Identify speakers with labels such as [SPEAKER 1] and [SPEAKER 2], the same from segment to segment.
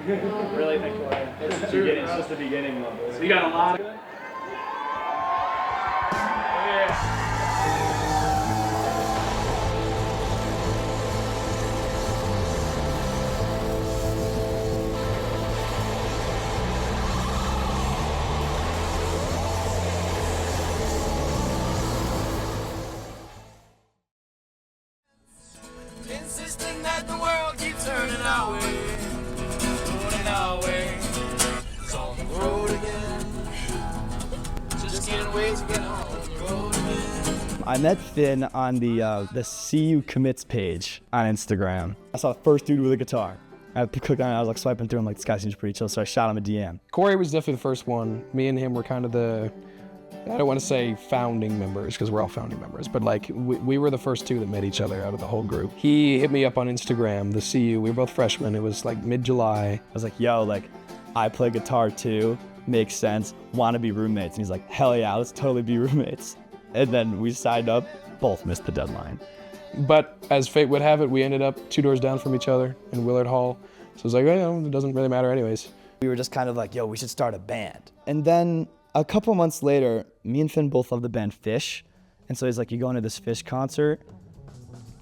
[SPEAKER 1] Really think it's just the beginning of this.
[SPEAKER 2] We got a lot of...
[SPEAKER 3] Insisting that the world keeps turning our way, turning our way. It's on the road again. Just can't wait to get on the road again.
[SPEAKER 4] I met Finn on the CU Commits page on Instagram. I saw the first dude with a guitar. I clicked on it, I was like swiping through, I'm like, this guy seems pretty chill, so I shot him a DM.
[SPEAKER 2] Corey was definitely the first one. Me and him were kind of the, I don't want to say founding members, because we're all founding members, but like we were the first two that met each other out of the whole group. He hit me up on Instagram, the CU, we were both freshmen, it was like mid-July.
[SPEAKER 4] I was like, yo, like, I play guitar too, makes sense, want to be roommates. And he's like, hell yeah, let's totally be roommates. And then we signed up, both missed the deadline.
[SPEAKER 2] But as fate would have it, we ended up 2 doors down from each other in Willard Hall. So it was like, oh, it doesn't really matter anyways.
[SPEAKER 4] We were just kind of like, yo, we should start a band. And then a couple months later, me and Finn both love the band Fish. And so he's like, you going to this Fish concert?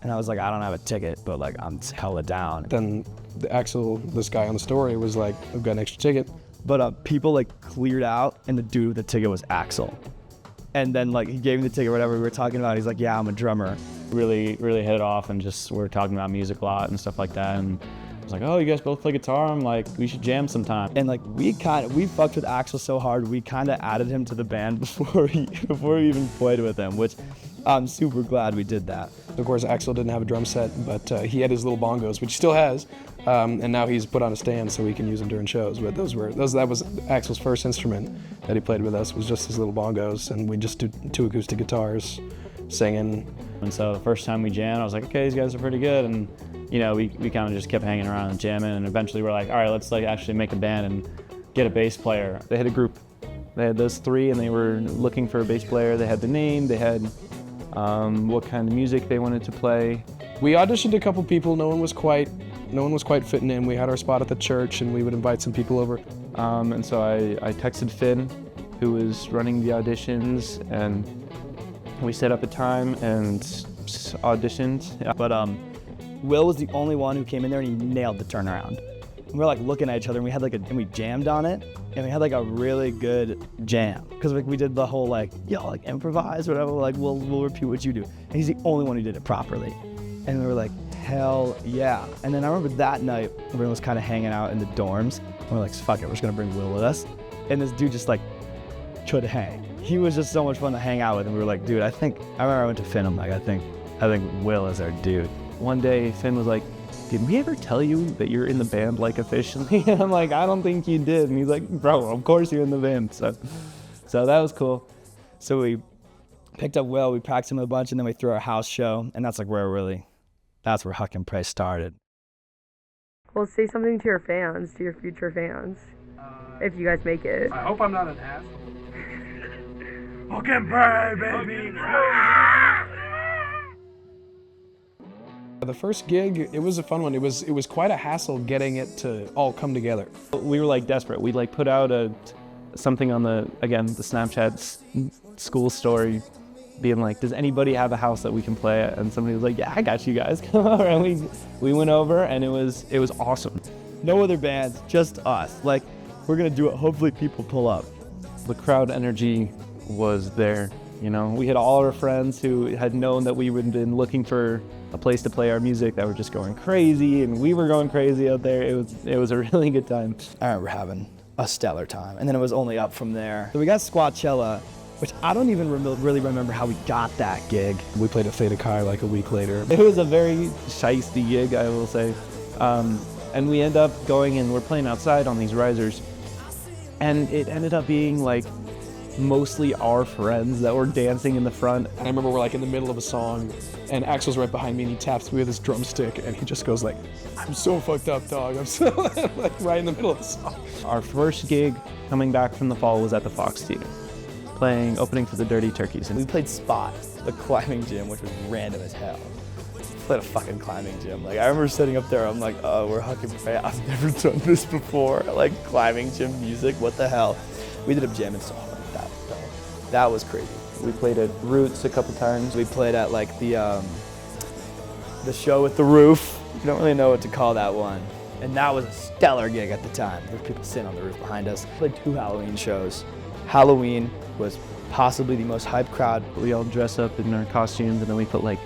[SPEAKER 4] And I was like, I don't have a ticket, but like, I'm hella down.
[SPEAKER 2] Then Axel, this guy on the story, was like, I've got an extra ticket.
[SPEAKER 4] But people like cleared out, and the dude with the ticket was Axel. And then like, he gave me the ticket, whatever we were talking about. He's like, yeah, I'm a drummer.
[SPEAKER 1] Really hit it off, and just we're talking about music a lot and stuff like that. And I was like, oh, you guys both play guitar? I'm like, we should jam sometime.
[SPEAKER 4] And like, we fucked with Axel so hard, we kind of added him to the band before we even played with him, which I'm super glad we did that.
[SPEAKER 2] Of course, Axel didn't have a drum set, but he had his little bongos, which he still has, and now he's put on a stand so we can use them during shows. But that was Axel's first instrument that he played with us, was just his little bongos, and we just did 2 acoustic guitars, singing.
[SPEAKER 1] And so the first time we jammed, I was like, okay, these guys are pretty good, and you know, we kind of just kept hanging around and jamming, and eventually we're like, all right, let's like actually make a band and get a bass player. They had a group. They had those 3, and they were looking for a bass player. They had the name, they had what kind of music they wanted to play.
[SPEAKER 2] We auditioned a couple people. No one was quite fitting in. We had our spot at the church, and we would invite some people over.
[SPEAKER 1] And so I texted Finn, who was running the auditions, and we set up a time and auditioned.
[SPEAKER 4] But Will was the only one who came in there, and he nailed the turnaround. And we were like looking at each other, and we had and we jammed on it, and we had like a really good jam. Because like we did the whole like, yo, like improvise, whatever, like we'll repeat what you do. And he's the only one who did it properly. And we were like, hell yeah. And then I remember that night, everyone was kind of hanging out in the dorms. And we're like, fuck it, we're just gonna bring Will with us. And this dude just like could hang. He was just so much fun to hang out with, and we were like, dude, I remember I went to Finn, I'm like, I think Will is our dude.
[SPEAKER 1] One day, Finn was like, did we ever tell you that you're in the band, like, officially? And I'm like, I don't think you did. And he's like, bro, of course you're in the band. So that was cool.
[SPEAKER 4] So we picked up Will, we practiced him a bunch, and then we threw our house show, and that's where Huck and Pray started.
[SPEAKER 5] Well, say something to your fans, to your future fans, if you guys make it.
[SPEAKER 2] I hope I'm not an asshole. Huck and Pray, baby! The first gig, it was a fun one. It was quite a hassle getting it to all come together.
[SPEAKER 1] We were like desperate. We like put out something on the Snapchat school story, being like, does anybody have a house that we can play at? And somebody was like, yeah, I got you guys, come over. And we went over, and it was awesome.
[SPEAKER 4] No other bands, just us. Like, we're gonna do it, hopefully people pull up.
[SPEAKER 1] The crowd energy was there. You know, we had all our friends who had known that we had been looking for a place to play our music that were just going crazy, and we were going crazy out there. It was a really good time.
[SPEAKER 4] I remember having a stellar time, and then it was only up from there. So we got Squatchella, which I don't even really remember how we got that gig.
[SPEAKER 2] We played at Theta Chi like a week later.
[SPEAKER 1] It was a very shiesty gig, I will say. And we end up going, and we're playing outside on these risers, and it ended up being like mostly our friends that were dancing in the front.
[SPEAKER 2] And I remember we're like in the middle of a song, and Axel's right behind me, and he taps me with his drumstick, and he just goes like, I'm so fucked up, dog. I'm so, like right in the middle of the song.
[SPEAKER 1] Our first gig coming back from the fall was at the Fox Theater, opening for the Dirty Turkeys.
[SPEAKER 4] We played Spot, the climbing gym, which was random as hell. played a fucking climbing gym. Like, I remember sitting up there, I'm like, oh, we're Huck and Prey. I've never done this before. Like, climbing gym music, what the hell? We ended up jamming so hard with that, though. That was crazy.
[SPEAKER 1] We played at Roots a couple times.
[SPEAKER 4] We played at like the show with the roof. You don't really know what to call that one. And that was a stellar gig at the time. There were people sitting on the roof behind us. Played 2 Halloween shows. Halloween was possibly the most hyped crowd.
[SPEAKER 1] We all dressed up in our costumes, and then we put like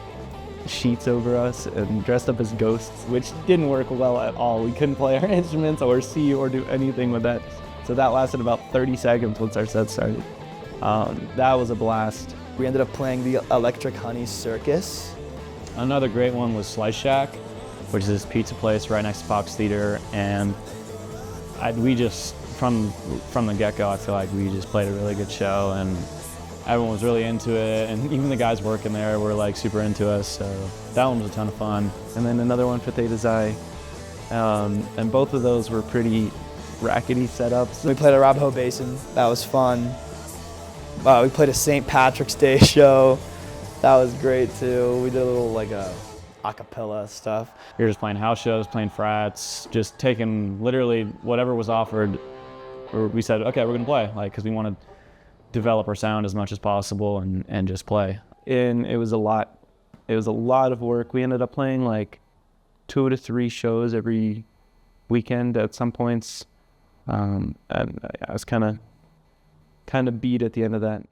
[SPEAKER 1] sheets over us and dressed up as ghosts, which didn't work well at all. We couldn't play our instruments or see or do anything with that. So that lasted about 30 seconds once our set started. That was a blast.
[SPEAKER 4] We ended up playing the Electric Honey Circus.
[SPEAKER 1] Another great one was Slice Shack, which is this pizza place right next to Fox Theater, and we just, from the get-go, I feel like we just played a really good show, and everyone was really into it, and even the guys working there were like super into us, so that one was a ton of fun. And then another one for Theta Xi, and both of those were pretty rackety setups.
[SPEAKER 4] We played at Arapahoe Basin. That was fun. We played a St. Patrick's Day show. That was great too. We did a little like acapella stuff.
[SPEAKER 1] We were just playing house shows, playing frats, just taking literally whatever was offered. Or we said, okay, we're gonna play, like, because we want to develop our sound as much as possible and just play. And it was a lot. It was a lot of work. We ended up playing like 2 to 3 shows every weekend at some points, and I was kind of beat at the end of that.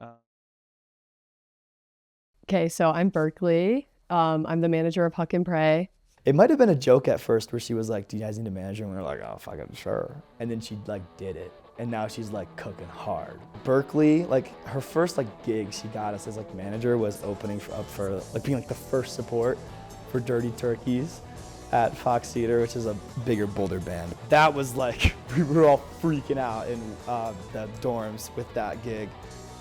[SPEAKER 5] Okay, so I'm Berkeley. I'm the manager of Huck and Prey.
[SPEAKER 4] It might have been a joke at first where she was like, do you guys need a manager? And we were like, oh, fucking sure. And then she like did it. And now she's like cooking hard. Berkeley, like her first like gig she got us as like manager was opening up for like being like the first support for Dirty Turkeys at Fox Theater, which is a bigger Boulder band. That was like, we were all freaking out in the dorms with that gig.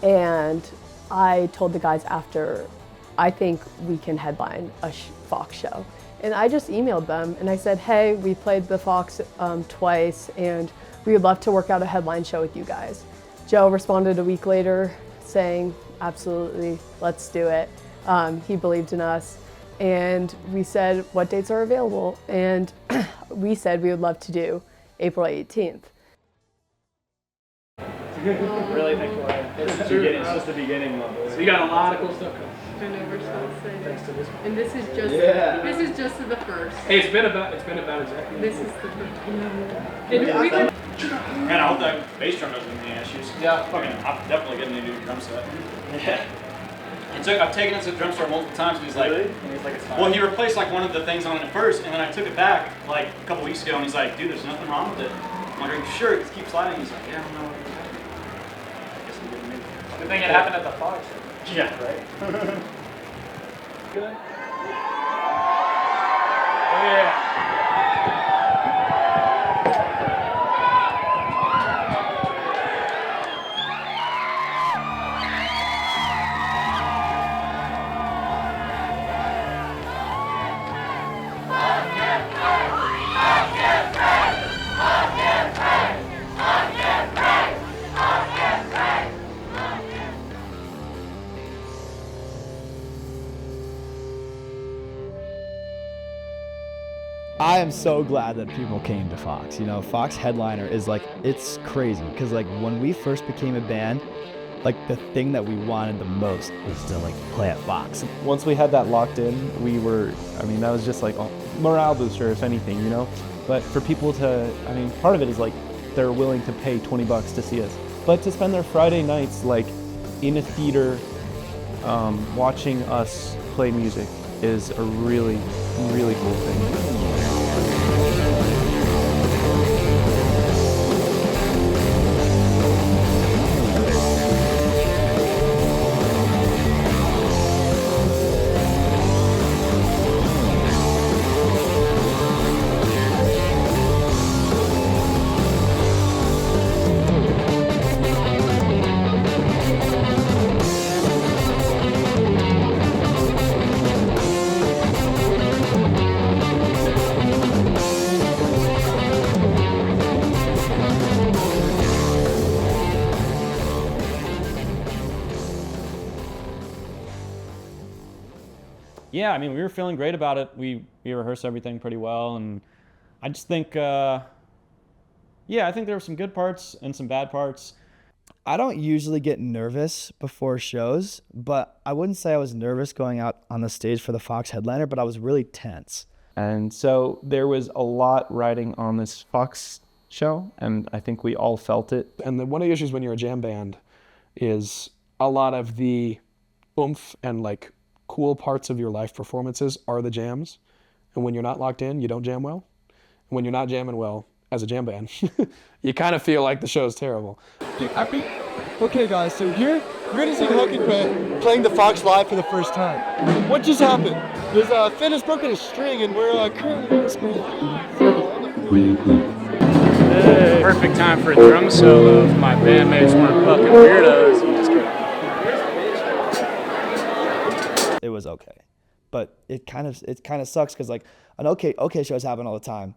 [SPEAKER 5] And I told the guys after, I think we can headline a Fox show. And I just emailed them and I said, hey, we played the Fox twice and we would love to work out a headline show with you guys. Joe responded a week later saying, absolutely, let's do it. He believed in us. And we said, what dates are available? And we said we would love to do April 18th.
[SPEAKER 1] Really think it's just the beginning.
[SPEAKER 2] So you got a lot of cool stuff coming.
[SPEAKER 6] I know we're so excited.
[SPEAKER 2] Thanks to this one.
[SPEAKER 6] And this is just the first.
[SPEAKER 2] Hey, it's been about exactly.
[SPEAKER 6] This is the first. And we
[SPEAKER 7] Man, I hope that bass drum doesn't have any issues.
[SPEAKER 2] Yeah.
[SPEAKER 7] Fucking, I'm definitely getting a new drum set. Yeah. I've taken it to the drum store multiple times, and he's like,
[SPEAKER 2] And he's like, it's fine.
[SPEAKER 7] well, he replaced like one of the things on it at first, and then I took it back like a couple weeks ago, and he's like, dude, there's nothing wrong with it. I'm like, are you sure? It keeps sliding. He's like, yeah, I don't know. I guess I'm getting new.
[SPEAKER 2] Good thing it happened at the Fox.
[SPEAKER 7] Yeah.
[SPEAKER 2] Right? Good.
[SPEAKER 7] Oh yeah.
[SPEAKER 4] I am so glad that people came to Fox. You know, Fox headliner is like, it's crazy. Because like when we first became a band, like the thing that we wanted the most was to like play at Fox.
[SPEAKER 1] Once we had that locked in, that was just like a morale booster, if anything, you know? But for people to, part of it is like they're willing to pay $20 to see us. But to spend their Friday nights like in a theater watching us play music is a really, really cool thing. yeah, I mean, we were feeling great about it. We rehearsed everything pretty well, and I just think, yeah, I think there were some good parts and some bad parts.
[SPEAKER 4] I don't usually get nervous before shows, but I wouldn't say I was nervous going out on the stage for the Fox headliner, but I was really tense.
[SPEAKER 8] And so there was a lot riding on this Fox show, and I think we all felt it.
[SPEAKER 2] And one of the issues when you're a jam band is a lot of the oomph and like cool parts of your live performances are the jams. And when you're not locked in, you don't jam well. And when you're not jamming well as a jam band, you kind of feel like the show's terrible.
[SPEAKER 9] Okay guys, so here we're gonna see Hook and Red playing the Fox live for the first time. What just happened? There's Finn has broken a string and we're currently
[SPEAKER 7] Perfect time for a drum solo if my bandmates weren't fucking weirdos. I'm just kidding.
[SPEAKER 4] It was okay, but it kind of sucks because like an okay shows happen all the time,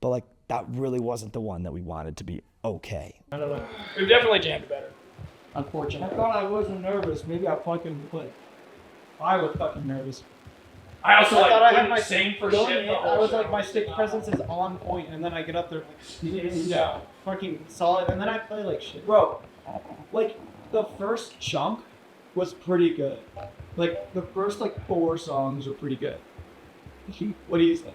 [SPEAKER 4] but like that really wasn't the one that we wanted to be okay.
[SPEAKER 10] I don't know. We've definitely jammed better. Unfortunately.
[SPEAKER 9] I thought I wasn't nervous. Maybe I fucking played. I was fucking nervous.
[SPEAKER 10] I also
[SPEAKER 9] I
[SPEAKER 10] like
[SPEAKER 9] thought I had
[SPEAKER 10] couldn't
[SPEAKER 9] my
[SPEAKER 10] sing for
[SPEAKER 9] going
[SPEAKER 10] shit.
[SPEAKER 9] in, I was like, my stick presence is on point, and then I get up there, yeah, fucking solid, and then I play like shit. Bro, like, the first chunk was pretty good. Like, the first, like, 4 songs were pretty good. What do you think?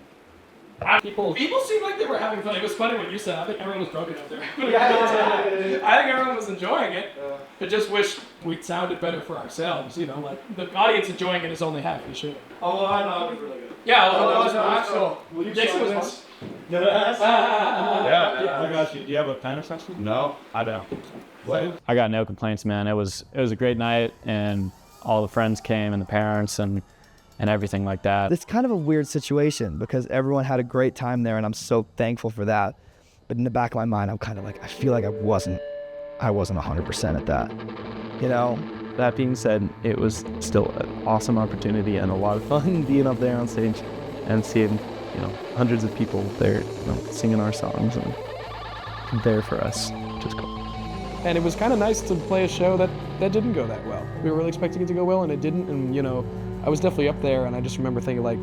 [SPEAKER 10] People seemed like they were having fun. It was funny when you said, I think everyone was broken up there.
[SPEAKER 9] Yeah.
[SPEAKER 10] I think everyone was enjoying it. I just wish we sounded better for ourselves, you know, like the audience enjoying it is only half the shit.
[SPEAKER 9] Oh, I know, it was really good.
[SPEAKER 10] Yeah,
[SPEAKER 9] Jason was
[SPEAKER 10] fun.
[SPEAKER 1] Yeah.
[SPEAKER 9] I got you. Do you have a pen or something?
[SPEAKER 1] No, I don't. I got no complaints, man. It was a great night, and all the friends came, and the parents, and everything like that.
[SPEAKER 4] It's kind of a weird situation because everyone had a great time there, and I'm so thankful for that. But in the back of my mind, I'm kind of like, I feel like I wasn't 100% at that, you know?
[SPEAKER 8] That being said, it was still an awesome opportunity and a lot of fun being up there on stage and seeing, you know, hundreds of people there, you know, singing our songs and there for us, which is cool.
[SPEAKER 2] And it was kind of nice to play a show that didn't go that well. We were really expecting it to go well, and it didn't. And you know, I was definitely up there, and I just remember thinking like,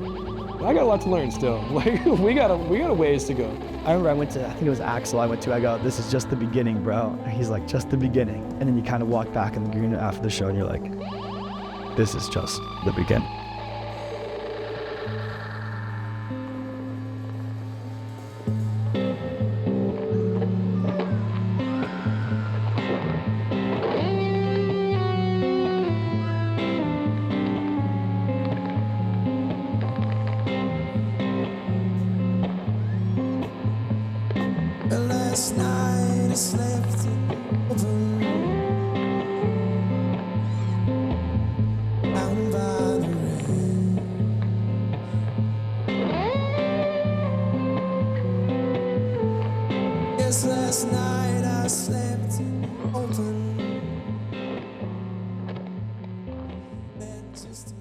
[SPEAKER 2] I got a lot to learn still. Like we got a ways to go.
[SPEAKER 4] I remember I went to, I think it was Axel I go, this is just the beginning, bro. And he's like, just the beginning. And then you kind of walk back in the green after the show, and you're like, this is just the beginning.
[SPEAKER 3] Last night I slept open down by the rain. Yes, last night I slept open. Just